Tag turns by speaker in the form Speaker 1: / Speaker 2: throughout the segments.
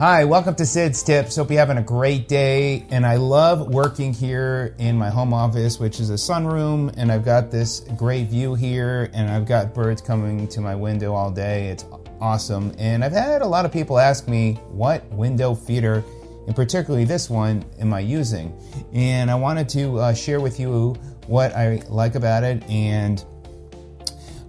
Speaker 1: Hi, welcome to Sid's Tips. Hope you're having a great day. And I love working here in my home office, which is a sunroom. And I've got this great view here, and I've got birds coming to my window all day. It's awesome. And I've had a lot of people ask me, what window feeder, and particularly this one, am I using? And I wanted to share with you what I like about it and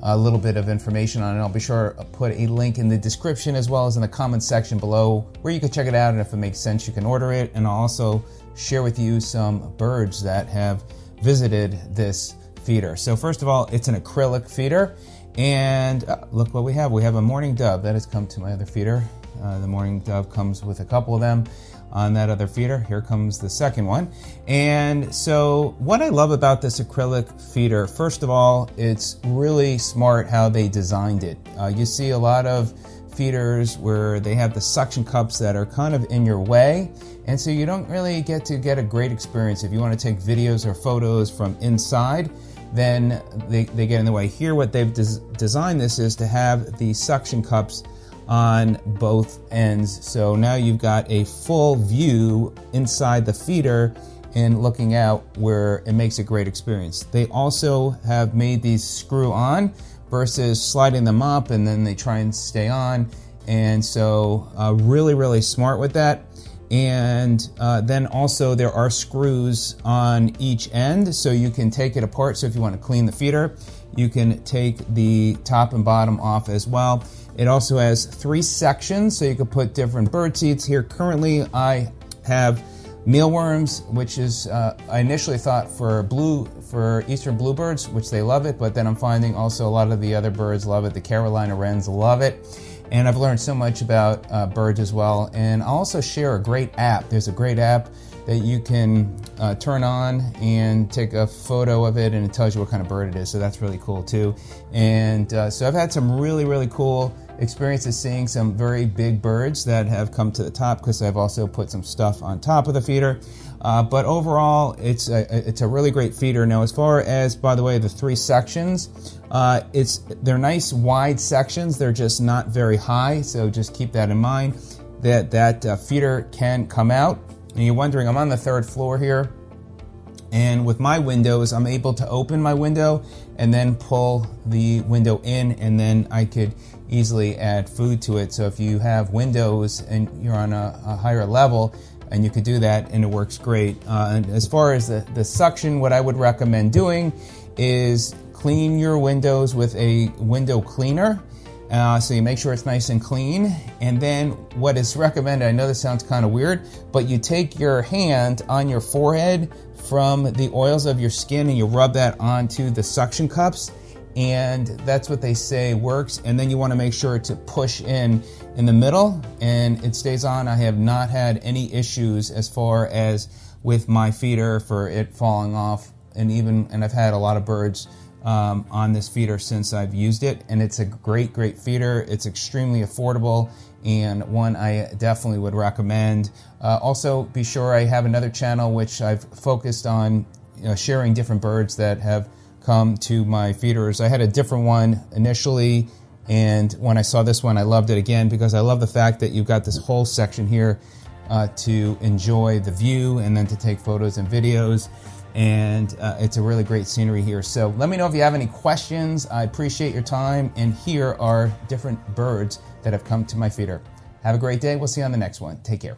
Speaker 1: a little bit of information on it. I'll be sure to put a link in the description as well as in the comments section below where you can check it out, and if it makes sense you can order it. And I'll also share with you some birds that have visited this feeder. So first of all, it's an acrylic feeder, and look what we have. We have a mourning dove that has come to my other feeder. The mourning dove comes with a couple of them on that other feeder. Here comes the second one. And so what I love about this acrylic feeder, first of all, it's really smart how they designed it. You see a lot of feeders where they have the suction cups that are kind of in your way, and so you don't really get a great experience. If you want to take videos or photos from inside, then they get in the way. Here what they've designed this is to have the suction cups on both ends, so now you've got a full view inside the feeder and looking out, where it makes a great experience. They also have made these screw on versus sliding them up and then they try and stay on, and so really smart with that. And then also there are screws on each end, so you can take it apart. So if you want to clean the feeder, you can take the top and bottom off as well. It also has 3 sections, so you can put different bird seeds. Here currently I have mealworms, which is I initially thought for eastern bluebirds, which they love it, but then I'm finding also a lot of the other birds love it. The Carolina wrens love it. And I've learned so much about birds as well. And I'll also share a great app. There's a great app that you can turn on and take a photo of it, and it tells you what kind of bird it is. So that's really cool too. And so I've had some really cool experiences seeing some very big birds that have come to the top, because I've also put some stuff on top of the feeder. But overall, it's a really great feeder. Now, as far as, by the way, the 3 sections, they're nice wide sections. They're just not very high, so just keep that in mind. That feeder can come out. And you're wondering, I'm on the 3rd floor here, and with my windows, I'm able to open my window and then pull the window in, and then I could easily add food to it. So if you have windows and you're on a higher level, and you could do that, and it works great. And as far as the suction, what I would recommend doing is clean your windows with a window cleaner. So you make sure it's nice and clean. And then what is recommended, I know this sounds kind of weird, but you take your hand on your forehead from the oils of your skin and you rub that onto the suction cups, and that's what they say works. And then you want to make sure to push in the middle, and it stays on. I have not had any issues as far as with my feeder for it falling off, and I've had a lot of birds on this feeder since I've used it, and it's a great feeder. It's extremely affordable, and one I definitely would recommend. Also, be sure I have another channel which I've focused on sharing different birds that have come to my feeders. I had a different one initially, and when I saw this one, I loved it again, because I love the fact that you've got this whole section here to enjoy the view and then to take photos and videos. And it's a really great scenery here. So let me know if you have any questions. I appreciate your time, and here are different birds that have come to my feeder. Have a great day. We'll see you on the next one. Take care.